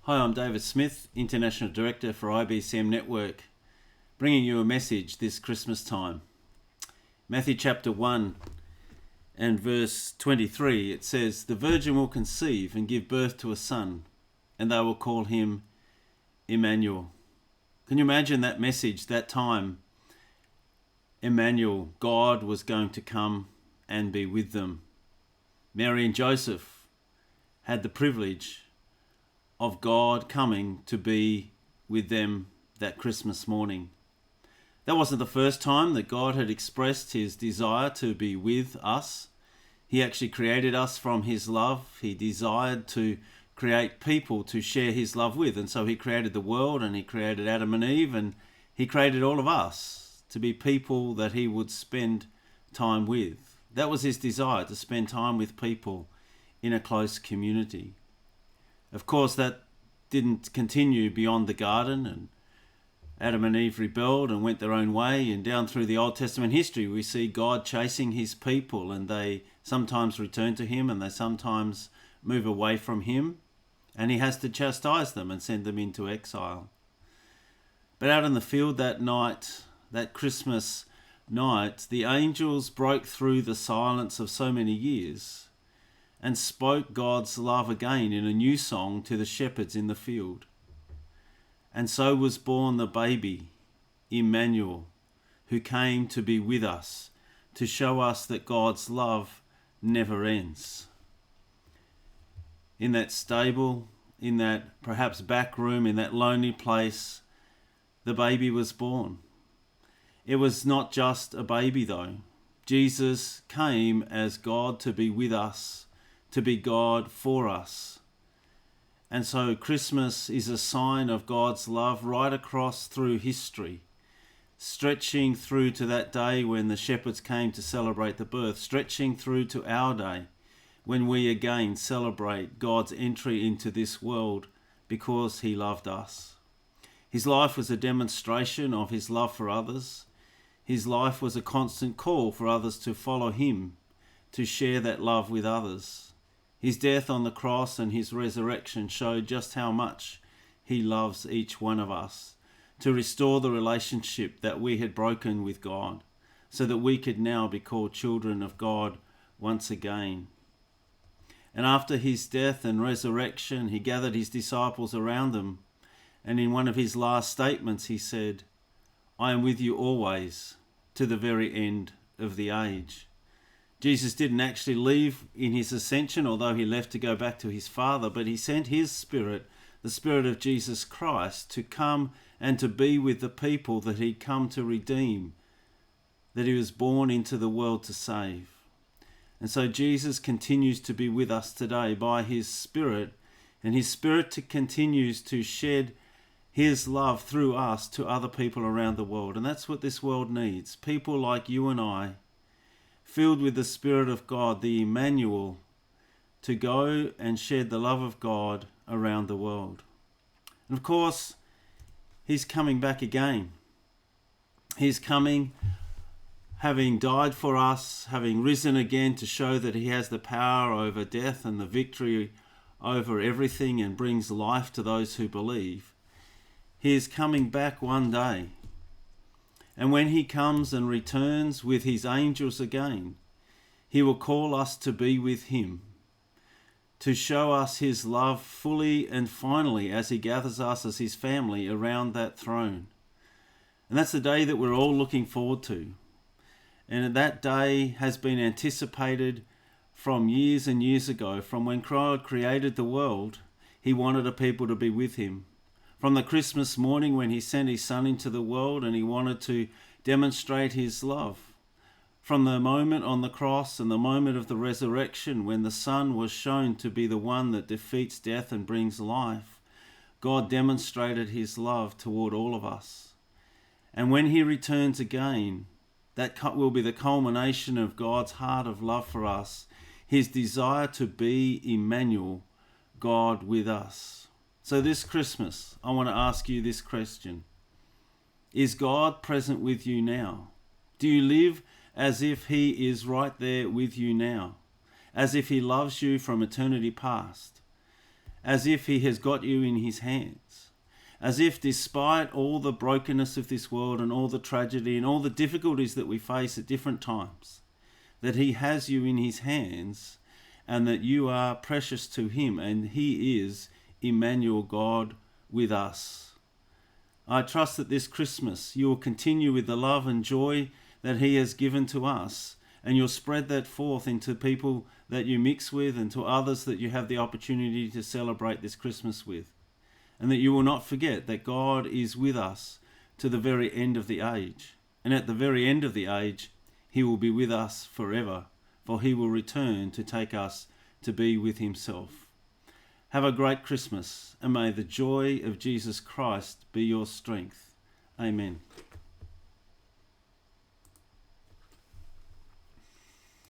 Hi, I'm David Smith, International Director for IBCM Network, bringing you a message this Christmas time. Matthew chapter 1 and verse 23, it says, "The virgin will conceive and give birth to a son, and they will call him Emmanuel." Can you imagine that message, that time? Emmanuel, God was going to come and be with them. Mary and Joseph had the privilege of God coming to be with them that Christmas morning. That wasn't the first time that God had expressed his desire to be with us. He actually created us from his love. He desired to create people to share his love with. And so he created the world, and he created Adam and Eve, and he created all of us to be people that he would spend time with. That was his desire, to spend time with people in a close community. Of course, that didn't continue beyond the garden, and Adam and Eve rebelled and went their own way, and down through the Old Testament history we see God chasing his people, and they sometimes return to him and they sometimes move away from him, and he has to chastise them and send them into exile. But out in the field that night, that Christmas night, the angels broke through the silence of so many years and spoke God's love again in a new song to the shepherds in the field. And so was born the baby, Emmanuel, who came to be with us, to show us that God's love never ends. In that stable, in that perhaps back room, in that lonely place, the baby was born. It was not just a baby though. Jesus came as God to be with us, to be God for us. And so Christmas is a sign of God's love right across through history, stretching through to that day when the shepherds came to celebrate the birth, stretching through to our day when we again celebrate God's entry into this world because he loved us. His life was a demonstration of his love for others. His life was a constant call for others to follow him, to share that love with others. His death on the cross and his resurrection showed just how much he loves each one of us, to restore the relationship that we had broken with God, so that we could now be called children of God once again. And after his death and resurrection, he gathered his disciples around him, and in one of his last statements he said, "I am with you always, to the very end of the age." Jesus didn't actually leave in his ascension, although he left to go back to his Father, but he sent his Spirit, the Spirit of Jesus Christ, to come and to be with the people that he'd come to redeem, that he was born into the world to save. And so Jesus continues to be with us today by his Spirit, and his Spirit continues to shed his love through us to other people around the world. And that's what this world needs. People like you and I, filled with the Spirit of God, the Emmanuel, to go and shed the love of God around the world. And of course, he's coming back again. He's coming, having died for us, having risen again to show that he has the power over death and the victory over everything and brings life to those who believe. He is coming back one day. And when he comes and returns with his angels again, he will call us to be with him, to show us his love fully and finally as he gathers us as his family around that throne. And that's the day that we're all looking forward to. And that day has been anticipated from years and years ago. From when God created the world, he wanted a people to be with him. From the Christmas morning when he sent his son into the world and he wanted to demonstrate his love. From the moment on the cross and the moment of the resurrection when the Son was shown to be the one that defeats death and brings life, God demonstrated his love toward all of us. And when he returns again, that will be the culmination of God's heart of love for us, his desire to be Emmanuel, God with us. So this Christmas, I want to ask you this question. Is God present with you now? Do you live as if he is right there with you now? As if he loves you from eternity past? as if he has got you in his hands. As if despite all the brokenness of this world and all the tragedy and all the difficulties that we face at different times, that he has you in his hands and that you are precious to him and he is Emmanuel, God with us. I trust that this Christmas you will continue with the love and joy that he has given to us, and you'll spread that forth into people that you mix with and to others that you have the opportunity to celebrate this Christmas with. And that you will not forget that God is with us to the very end of the age. And at the very end of the age, he will be with us forever, for he will return to take us to be with himself. Have a great Christmas, and may the joy of Jesus Christ be your strength. Amen.